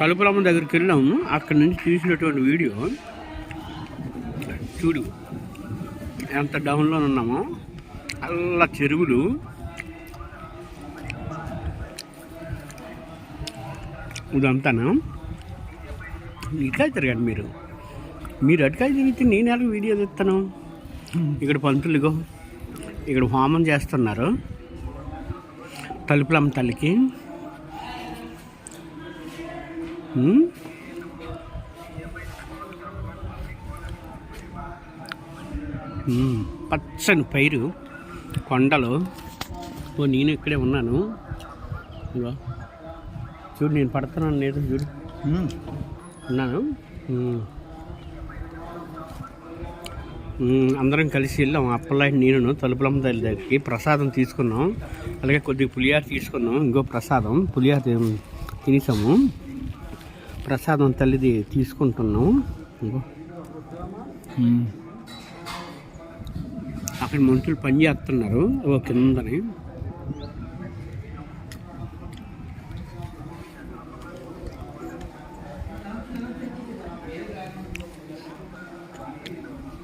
తలుపులమ్మ దగ్గరికి వెళ్ళాము. అక్కడి నుంచి తీసినటువంటి వీడియో చూడు, ఎంత డౌన్లో ఉన్నామో. అల్ల చెరువులు, ఇదంతానా ఇటుకాయ తిరగండి. మీరు అటుకాయ తిరిగితే నేను ఎలా వీడియో తీస్తాను? ఇక్కడ పంతులు ఇగో ఇక్కడ హోమం చేస్తున్నారు తలుపులమ్మ తల్లికి. పచ్చని పైరు, కొండలు. నేను ఇక్కడే ఉన్నాను. ఇగో చూడు, నేను పడుతున్నాను లేదు చూడు, ఉన్నాను. అందరం కలిసి వెళ్ళాం. అప్పలాంటి నేను తలుపులమ్మ తల్లి దగ్గరికి ప్రసాదం తీసుకున్నాం. అలాగే కొద్దిగా పులిహార తీసుకున్నాం. ఇంకో ప్రసాదం పులిహార తినేసాము. ప్రసాదం తల్లిది తీసుకుంటున్నాం. ఇంకో అక్కడ మనుషులు పని చేస్తున్నారు కిందని.